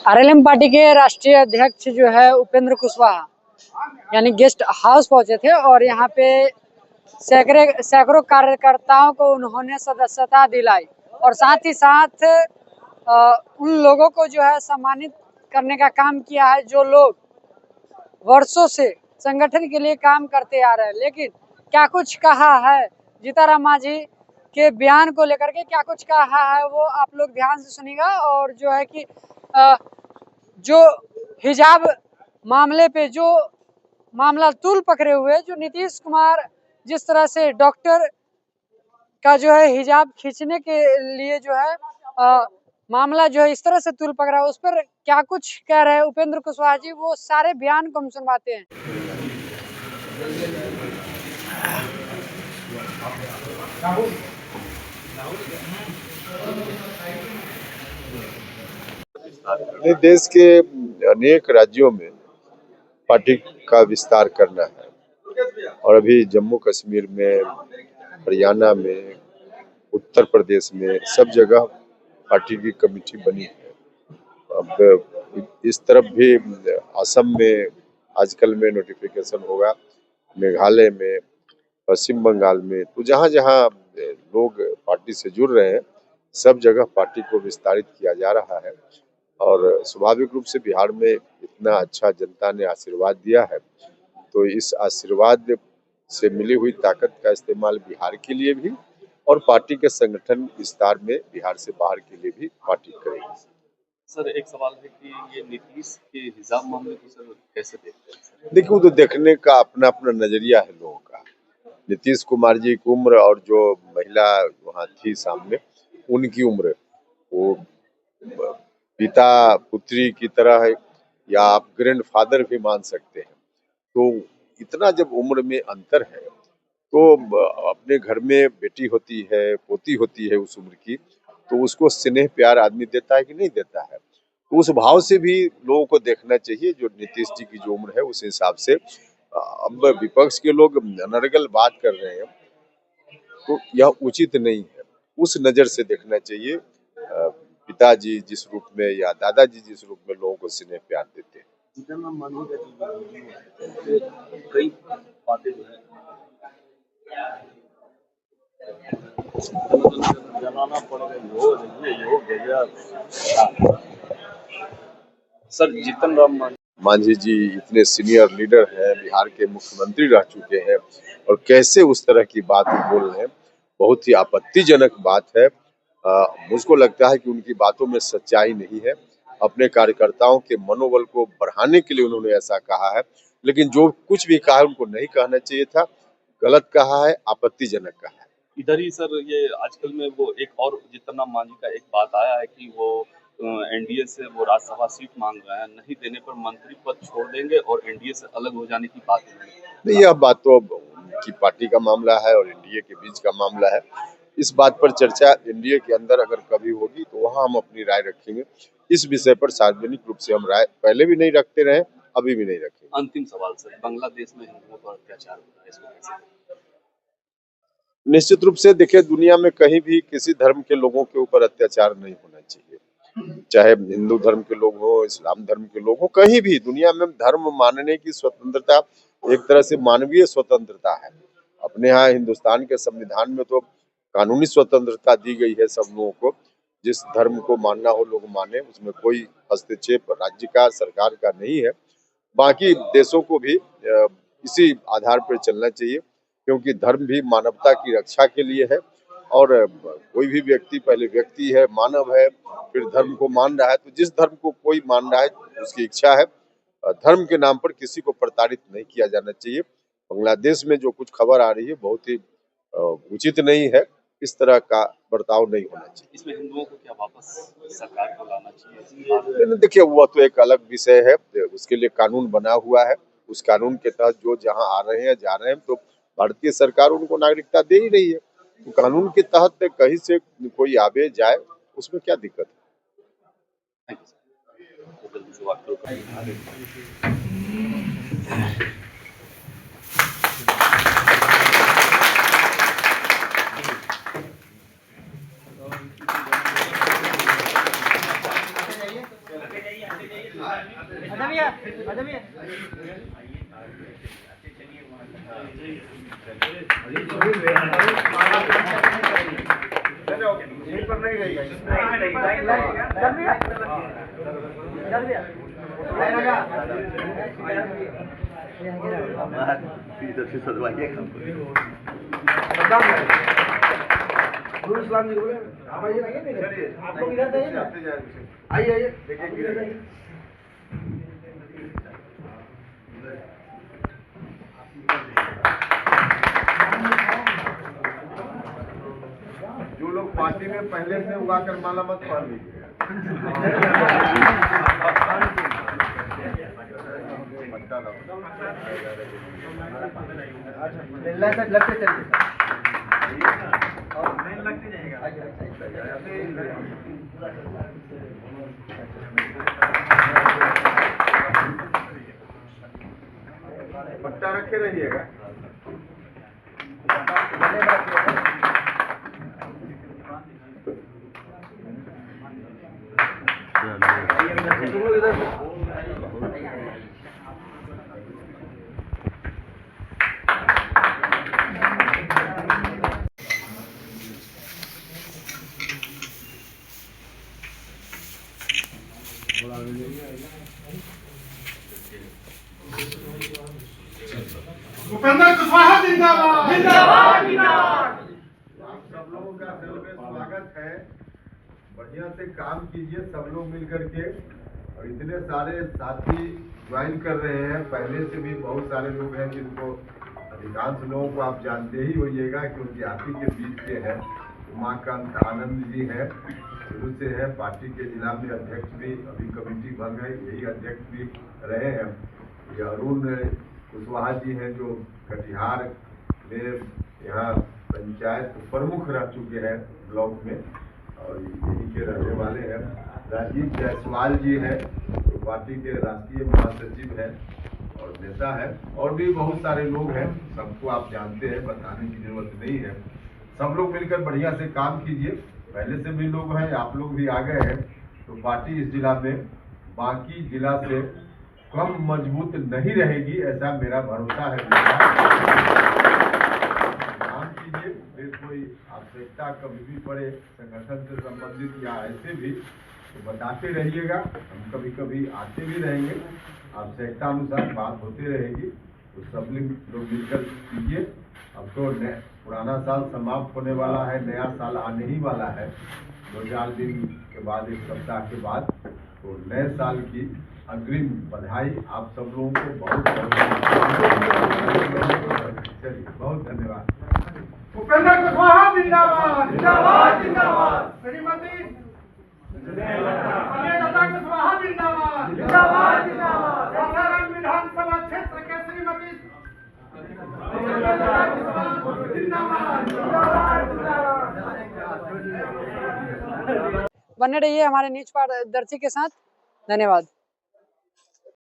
RLM party के राष्ट्रीय अध्यक्ष जो है उपेंद्र कुशवाहा यानी गेस्ट हाउस पहुंचे थे और यहाँ पे सैकड़ों कार्यकर्ताओं को उन्होंने सदस्यता दिलाई और साथ ही साथ उन लोगों को जो है सम्मानित करने का काम किया है जो लोग वर्षों से संगठन के लिए काम करते आ रहे हैं। लेकिन क्या कुछ कहा है जीतनराम मांझी के बयान को लेकर के, क्या कुछ कहा है वो आप लोग ध्यान से सुनिएगा। और जो है कि जो हिजाब मामले पे जो मामला तूल पकड़े हुए, जो नीतीश कुमार जिस तरह से डॉक्टर का जो है हिजाब खींचने के लिए जो है मामला जो है इस तरह से तूल पकड़ा, उस पर क्या कुछ कह रहे हैं उपेंद्र कुशवाहा जी, वो सारे बयान को हम सुनवाते हैं। देश के अनेक राज्यों में पार्टी का विस्तार करना है और अभी जम्मू कश्मीर में, हरियाणा में, उत्तर प्रदेश में सब जगह पार्टी की कमेटी बनी है। अब इस तरफ भी असम में आजकल में नोटिफिकेशन होगा, मेघालय में, पश्चिम बंगाल में, तो जहाँ जहाँ लोग पार्टी से जुड़ रहे हैं सब जगह पार्टी को विस्तारित किया जा रहा है। और स्वाभाविक रूप से बिहार में इतना अच्छा जनता ने आशीर्वाद दिया है, तो इस आशीर्वाद से मिली हुई ताकत का इस्तेमाल बिहार के लिए भी और पार्टी के संगठन विस्तार में बिहार से बाहर के लिए भी पार्टी करेगी। सर एक सवाल है कि ये नीतीश के हिजाब मामले को सर कैसे देखते हैं? देखिए, वो तो देखने का अपना अपना नजरिया है लोगों का। नीतीश कुमार जी की उम्र और जो महिला वहाँ थी सामने, उनकी उम्र वो पिता पुत्री की तरह है, या आप ग्रैंडफादर भी मान सकते हैं। तो इतना जब उम्र में अंतर है तो अपने घर में बेटी होती है, पोती होती है उस उम्र की, तो उसको स्नेह प्यार आदमी देता है कि नहीं देता है। तो उस भाव से भी लोगों को देखना चाहिए। जो नीतीश जी की जो उम्र है उस हिसाब से अब विपक्ष के लोग अनर्गल बात कर रहे हैं, तो यह उचित नहीं है। उस नजर से देखना चाहिए। पिताजी जिस रूप में या दादाजी जिस रूप में लोगों को स्नेह प्यार देते हैं। जीतनराम मांझी का जो कई बातें जो है जलाना पड़ेगा सर। जीतनराम मांझी जी इतने सीनियर लीडर हैं, बिहार के मुख्यमंत्री रह चुके हैं, और कैसे उस तरह की बात बोल रहे हैं, बहुत ही आपत्तिजनक बात है। मुझको लगता है कि उनकी बातों में सच्चाई नहीं है। अपने कार्यकर्ताओं के मनोबल को बढ़ाने के लिए उन्होंने ऐसा कहा है, लेकिन जो कुछ भी कहा उनको नहीं कहना चाहिए था। गलत कहा है, आपत्तिजनक कहा है। इधर ही सर ये आजकल में वो एक और जीतनराम मांझी का एक बात आया है कि वो एनडीए से वो राज्यसभा सीट मांग रहे हैं, नहीं देने पर मंत्री पद छोड़ देंगे और एनडीए से अलग हो जाने की बात नहीं, यह बात तो उनकी पार्टी का मामला है और एनडीए के बीच का मामला है। इस बात पर चर्चा एनडीए के अंदर अगर कभी होगी तो वहां हम अपनी राय रखेंगे। इस विषय पर सार्वजनिक रूप से हम राय पहले भी नहीं रखते रहे, अभी भी नहीं रखेंगे। अंतिम सवाल सर, बांग्लादेश में हिंदुओं पर अत्याचार हो रहा है, इसको कैसे? निश्चित रूप से देखिए, दुनिया में कहीं भी किसी धर्म के लोगों के ऊपर अत्याचार नहीं होना चाहिए, चाहे हिंदू धर्म के लोग हो, इस्लाम धर्म के लोग हो, कहीं भी दुनिया में धर्म मानने की स्वतंत्रता एक तरह से मानवीय स्वतंत्रता है। अपने यहाँ हिंदुस्तान के संविधान में तो कानूनी स्वतंत्रता दी गई है सब लोगों को। जिस धर्म को मानना हो लोग माने, उसमें कोई हस्तक्षेप राज्य का, सरकार का नहीं है। बाकी देशों को भी इसी आधार पर चलना चाहिए, क्योंकि धर्म भी मानवता की रक्षा के लिए है। और कोई भी व्यक्ति पहले व्यक्ति है, मानव है, फिर धर्म को मान रहा है। तो जिस धर्म को कोई मान रहा है उसकी इच्छा है। धर्म के नाम पर किसी को प्रताड़ित नहीं किया जाना चाहिए। बांग्लादेश में जो कुछ खबर आ रही है बहुत ही उचित नहीं है। इस तरह का बर्ताव नहीं होना चाहिए। इसमें हिंदुओं को क्या वापस सरकार को लाना चाहिए? देखिए, वो तो एक अलग विषय है, उसके लिए कानून बना हुआ है। उस कानून के तहत जो जहाँ आ रहे हैं, जा रहे हैं, तो भारतीय सरकार उनको नागरिकता दे ही रही है। तो कानून के तहत कहीं से कोई आवे जाए, उसमें क्या दिक्कत है? इस्लाम जी बोले आप लोग इधर जाइए ना, आइए आइए इधर जाइए। जो लोग पार्टी में पहले से उगा कर माला मत पहन लीजिए। लगते चलिए पट्टा रखे रहिएगा। उपेंद्र कुशवाहा जिंदाबाद जिंदाबाद जिंदाबाद। आप सब लोगों का दिल में स्वागत है। बढ़िया से काम कीजिए सब लोग मिल करके। और इतने सारे साथी ज्वाइन कर रहे हैं, पहले से भी बहुत सारे लोग हैं जिनको अधिकांश लोगों को आप जानते ही होइएगा क्योंकि आप ही के बीच के हैं। उमाकांत आनंद जी हैं, शुरू से है पार्टी के जिला में अध्यक्ष भी, अभी कमेटी बन गई, यही अध्यक्ष भी रहे हैं। ये अरुण कुशवाहा जी हैं जो कटिहार में यहाँ पंचायत प्रमुख रह चुके हैं ब्लॉक में और यहीं के रहने वाले हैं। राजीव जायसवाल जी हैं जो पार्टी के राष्ट्रीय महासचिव हैं और नेता है। और भी बहुत सारे लोग हैं, सबको आप जानते हैं, बताने की जरूरत नहीं है। सब लोग मिलकर बढ़िया से काम कीजिए। पहले से भी लोग हैं, आप लोग भी आ गए हैं, तो पार्टी इस जिला में बाकी जिला से कम मजबूत नहीं रहेगी, ऐसा मेरा भरोसा है। काम कीजिए, फिर कोई आवश्यकता कभी भी पड़े संगठन से संबंधित या ऐसे भी तो बताते रहिएगा। हम कभी कभी आते भी रहेंगे, आवश्यकता अनुसार बात होती रहेगी, तो सब लोग मिलकर कीजिए। अब तो पुराना साल समाप्त होने वाला है, नया साल आने ही वाला है। 2-4 दिन के बाद, एक सप्ताह के बाद, तो नए साल की अग्रिम बधाई आप सब लोगों को बहुत चलिए, बहुत धन्यवाद। उपेंद्र कुशवाहा जिंदाबाद जिंदाबाद जिंदाबाद। श्रीमती लता कुशवाहा जिंदाबाद जिंदाबाद जिंदाबाद। सासाराम विधानसभा क्षेत्र के श्रीमती लता कुशवाहा जिंदाबाद जिंदाबाद जिंदाबाद। बने रहिए हमारे न्यूज पारदर्शी के साथ। धन्यवाद।